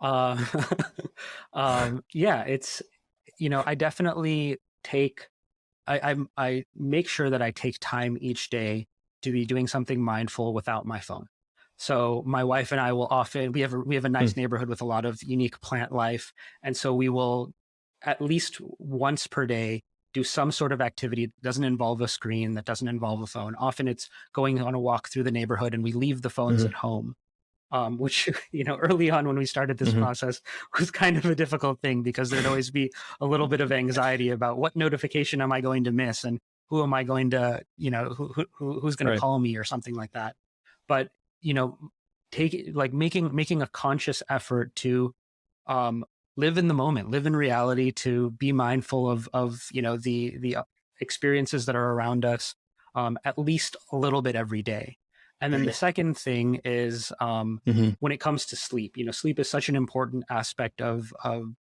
Uh, yeah, it's, I definitely take, I make sure that I take time each day to be doing something mindful without my phone. So my wife and I will often, we have a Hmm. nice neighborhood with a lot of unique plant life. And so we will at least once per day do some sort of activity that doesn't involve a screen, that doesn't involve a phone. Often it's going on a walk through the neighborhood and we leave the phones Hmm. at home, which early on when we started this Hmm. process was kind of a difficult thing because there'd always be a little bit of anxiety about what notification am I going to miss and who am I going to, who's going to Right. call me or something like that. But you know, like making a conscious effort to um, live in the moment, live in reality, to be mindful of the experiences that are around us, at least a little bit every day. And then the second thing is Hmm. when it comes to sleep. Sleep is such an important aspect of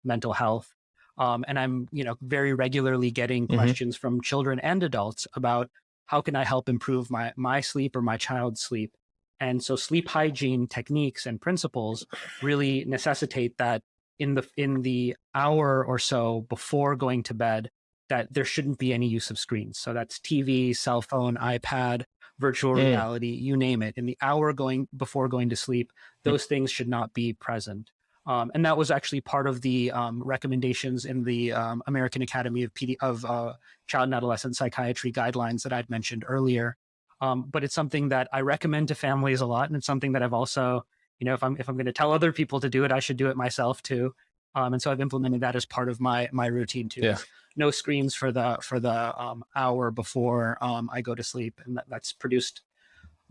mental health. And I'm very regularly getting Hmm. questions from children and adults about how can I help improve my sleep or my child's sleep. And so sleep hygiene techniques and principles really necessitate that in the hour or so before going to bed, that there shouldn't be any use of screens. So that's TV, cell phone, iPad, virtual Mm. reality, you name it. In the hour going before going to sleep, those things should not be present. And that was actually part of the recommendations in the American Academy of Child and Adolescent Psychiatry guidelines that I'd mentioned earlier. But it's something that I recommend to families a lot, and it's something that I've also, if I'm going to tell other people to do it, I should do it myself too. And so I've implemented that as part of my routine too. Yeah. Is no screens for the hour before I go to sleep, and that's produced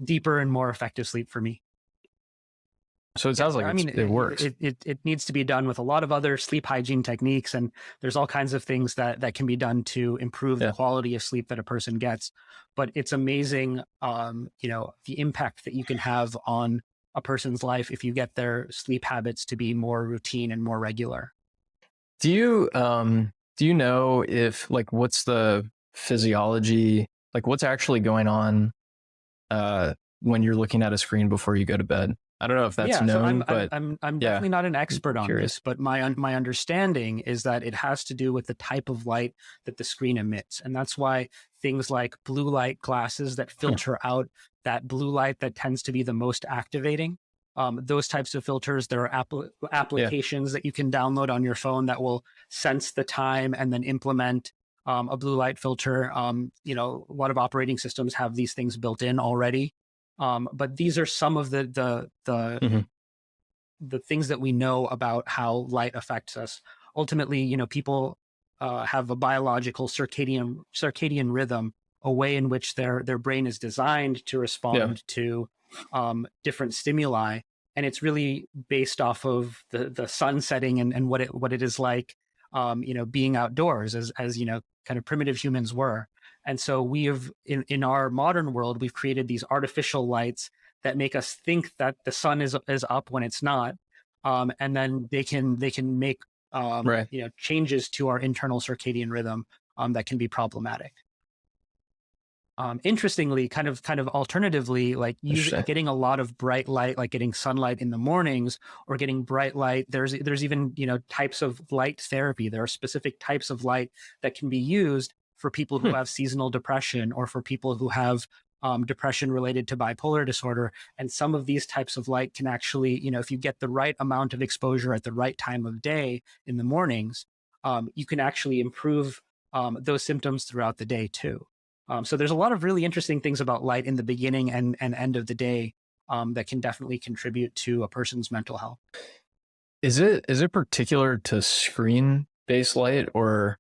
deeper and more effective sleep for me. So it Yeah, sounds like I mean, it works. it needs to be done with a lot of other sleep hygiene techniques, and there's all kinds of things that can be done to improve the Yeah. quality of sleep that a person gets. But it's amazing, the impact that you can have on a person's life if you get their sleep habits to be more routine and more regular. Do you know if like what's the physiology, like what's actually going on when you're looking at a screen before you go to bed? I don't know if that's Yeah, so known, I'm I'm but I'm I'm yeah, definitely not an I'm expert on curious. this, but my understanding is that it has to do with the type of light that the screen emits, and that's why things like blue light glasses that Huh. filter out that blue light that tends to be the most activating. Those types of filters, there are Yeah. applications that you can download on your phone that will sense the time and then implement a blue light filter. A lot of operating systems have these things built in already. But these are some of Hmm. the things that we know about how light affects us. Ultimately, people have a biological circadian rhythm, a way in which their brain is designed to Yeah. respond to different stimuli, and it's really based off of the sun setting and what it is like, being outdoors as kind of primitive humans were. And so we have in our modern world, we've created these artificial lights that make us think that the sun is up when it's not, and then they can make Right. changes to our internal circadian rhythm that can be problematic. Interestingly, kind of alternatively, like Interesting. getting a lot of bright light, like getting sunlight in the mornings or getting bright light. There's even types of light therapy. There are specific types of light that can be used for people who Hmm. have seasonal depression or for people who have depression related to bipolar disorder. And some of these types of light can actually, if you get the right amount of exposure at the right time of day in the mornings, you can actually improve those symptoms throughout the day too. So there's a lot of really interesting things about light in the beginning and end of the day that can definitely contribute to a person's mental health. Is it particular to screen based light, or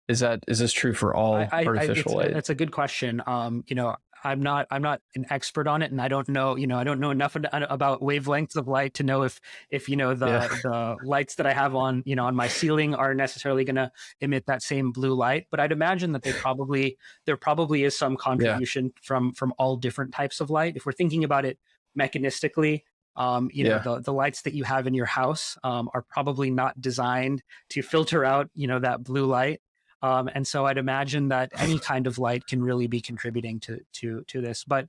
is this true for all It's artificial light? it's a good question. I'm not an expert on it, and I don't know enough about wavelengths of light to know if Yeah. the lights that I have on my ceiling are necessarily going to emit that same blue light. But I'd imagine that there probably is some Yeah. contribution from all different types of light. If we're thinking about it mechanistically, Yeah. the lights that you have in your house are probably not designed to filter out that blue light. And so I'd imagine that any kind of light can really be contributing to this. But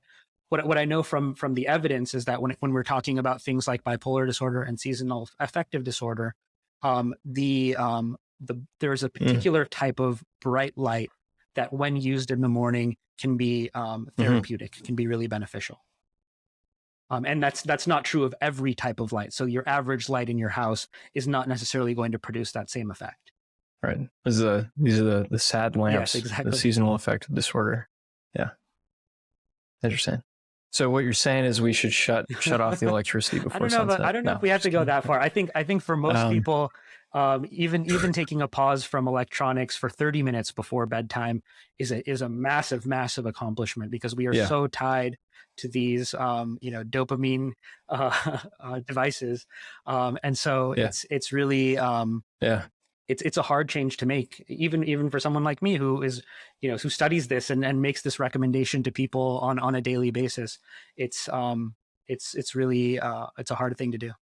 what I know from the evidence is that when we're talking about things like bipolar disorder and seasonal affective disorder, there's a particular type of bright light that, when used in the morning, can be therapeutic, can be really beneficial. And that's not true of every type of light. So your average light in your house is not necessarily going to produce that same effect. Right. These are the sad lamps, Yes, exactly. the seasonal affective disorder. Yeah. Interesting. So what you're saying is we should shut off the electricity before sunset. I don't know if we have to go that far. I think for most people, even taking a pause from electronics for 30 minutes before bedtime is a massive accomplishment, because we are so tied to these dopamine devices, and so it's really it's a hard change to make, even for someone like me who is who studies this and makes this recommendation to people on a daily basis. It's really it's a hard thing to do.